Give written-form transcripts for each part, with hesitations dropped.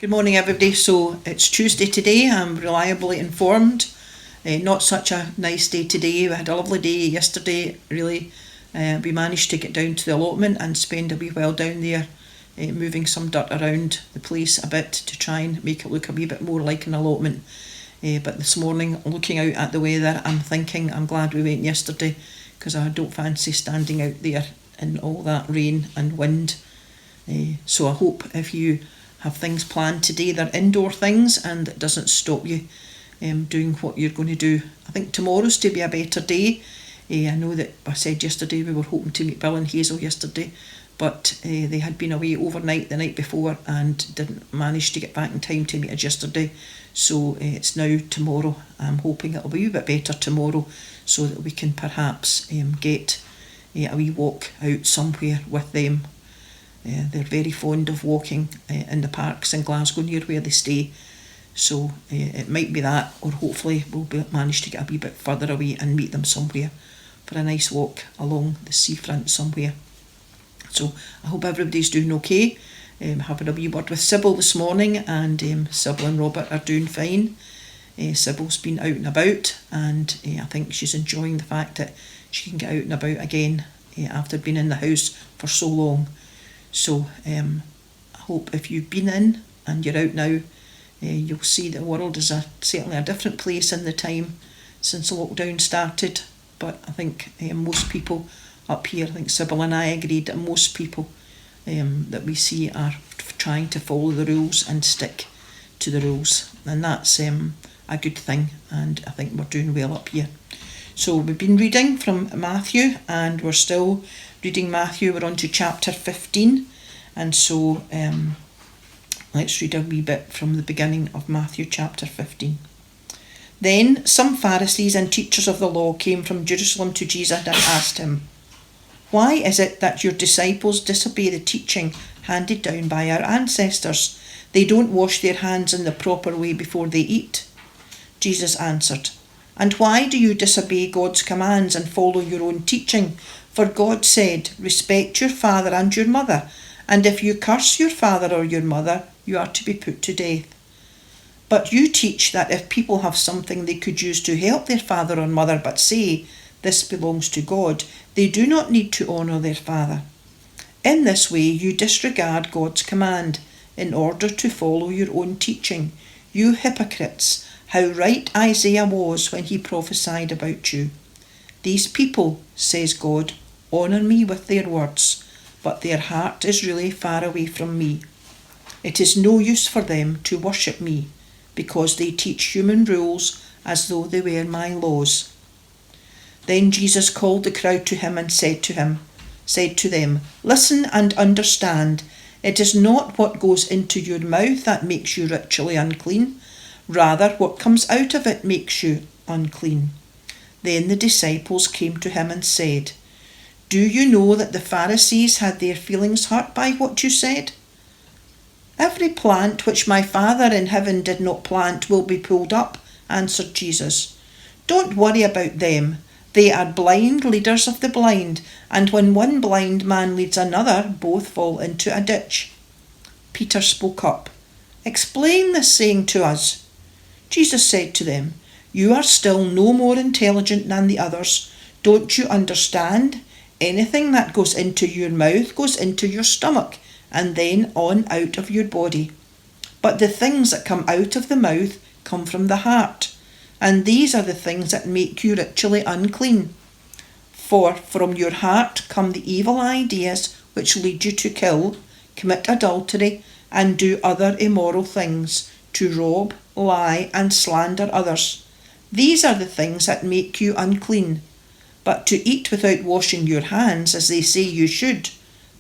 Good morning, everybody. So it's Tuesday today. I'm reliably informed. Not such a nice day today. We had a lovely day yesterday. Really, we managed to get down to the allotment and spend a wee while down there, moving some dirt around the place a bit to try and make it look a wee bit more like an allotment. But this morning, looking out at the weather, I'm thinking I'm glad we went yesterday, because I don't fancy standing out there in all that rain and wind. So I hope if you have things planned today, they're indoor things and it doesn't stop you doing what you're going to do. I think tomorrow's to be a better day. I know that I said yesterday we were hoping to meet Bill and Hazel yesterday, but they had been away overnight the night before and didn't manage to get back in time to meet us yesterday. So it's now tomorrow. I'm hoping it'll be a bit better tomorrow so that we can perhaps get a wee walk out somewhere with them. They're very fond of walking in the parks in Glasgow near where they stay. So it might be that, or hopefully we'll manage to get a wee bit further away and meet them somewhere for a nice walk along the seafront somewhere. So I hope everybody's doing okay. Having a wee word with Sybil this morning, and Sybil and Robert are doing fine. Sybil's been out and about, and I think she's enjoying the fact that she can get out and about again after being in the house for so long. So I hope if you've been in and you're out now, you'll see the world is certainly a different place in the time since the lockdown started. But I think most people up here, I think Sybil and I agreed that most people that we see are trying to follow the rules and stick to the rules. And that's a good thing, and I think we're doing well up here. So we've been reading from Matthew, and we're still reading Matthew. We're on to chapter 15, and so let's read a wee bit from the beginning of Matthew chapter 15. Then some Pharisees and teachers of the law came from Jerusalem to Jesus and asked him, "Why is it that your disciples disobey the teaching handed down by our ancestors? They don't wash their hands in the proper way before they eat." Jesus answered, "And why do you disobey God's commands and follow your own teaching? For God said, 'Respect your father and your mother,' and if you curse your father or your mother, you are to be put to death. But you teach that if people have something they could use to help their father or mother but say, 'This belongs to God,' they do not need to honour their father. In this way you disregard God's command in order to follow your own teaching. You hypocrites, how right Isaiah was when he prophesied about you. 'These people,' says God, 'honour me with their words, but their heart is really far away from me. It is no use for them to worship me, because they teach human rules as though they were my laws.' Then Jesus called the crowd to him and said to them, 'Listen and understand. It is not what goes into your mouth that makes you ritually unclean. Rather, what comes out of it makes you unclean.' Then the disciples came to him and said, 'Do you know that the Pharisees had their feelings hurt by what you said?' 'Every plant which my Father in heaven did not plant will be pulled up,' answered Jesus. 'Don't worry about them. They are blind leaders of the blind, and when one blind man leads another, both fall into a ditch.' Peter spoke up. 'Explain this saying to us.' Jesus said to them, 'You are still no more intelligent than the others. Don't you understand? Anything that goes into your mouth goes into your stomach, and then on out of your body. But the things that come out of the mouth come from the heart, and these are the things that make you ritually unclean. For from your heart come the evil ideas which lead you to kill, commit adultery, and do other immoral things, to rob, lie, and slander others. These are the things that make you unclean. But to eat without washing your hands, as they say you should,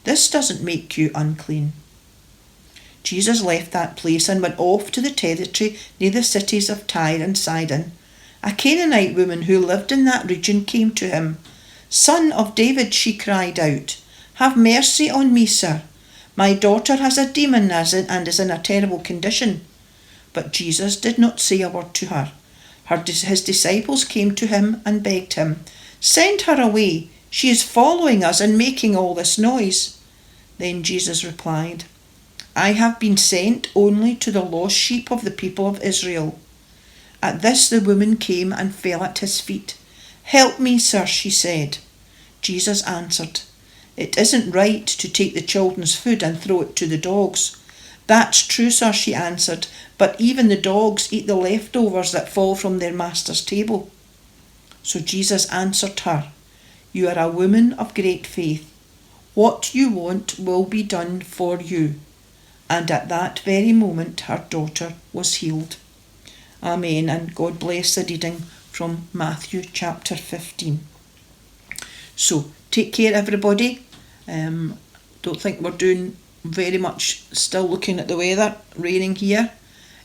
this doesn't make you unclean.' Jesus left that place and went off to the territory near the cities of Tyre and Sidon. A Canaanite woman who lived in that region came to him. 'Son of David,' she cried out, 'have mercy on me, sir. My daughter has a demon and is in a terrible condition.' But Jesus did not say a word to her. His disciples came to him and begged him, 'Send her away. She is following us and making all this noise.' Then Jesus replied, I have been sent only to the lost sheep of the people of Israel." At this the woman came and fell at his feet. "Help me, sir," she said. Jesus answered, "It isn't right to take the children's food and throw it to the dogs." "That's true, sir," she answered, "but even the dogs eat the leftovers that fall from their master's table." So Jesus answered her, "You are a woman of great faith. What you want will be done for you." And at that very moment her daughter was healed. Amen, and God bless the reading from Matthew chapter 15. So, take care everybody. Don't think we're doing very much, still looking at the weather, raining here.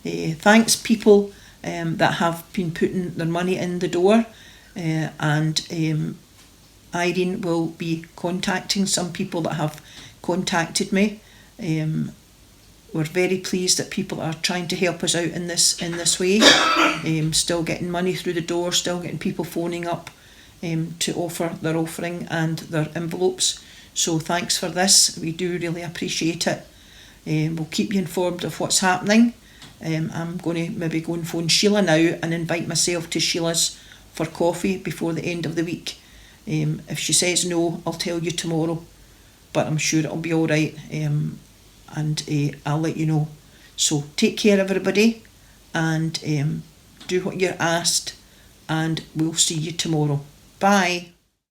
Thanks people that have been putting their money in the door, and Irene will be contacting some people that have contacted me. We're very pleased that people are trying to help us out in this way. Still getting money through the door, still getting people phoning up to offer their offering and their envelopes. So thanks for this. We do really appreciate it. We'll keep you informed of what's happening. I'm going to maybe go and phone Sheila now and invite myself to Sheila's for coffee before the end of the week. If she says no, I'll tell you tomorrow, but I'm sure it'll be all right. And I'll let you know. So take care everybody, and do what you're asked, and we'll see you tomorrow. Bye.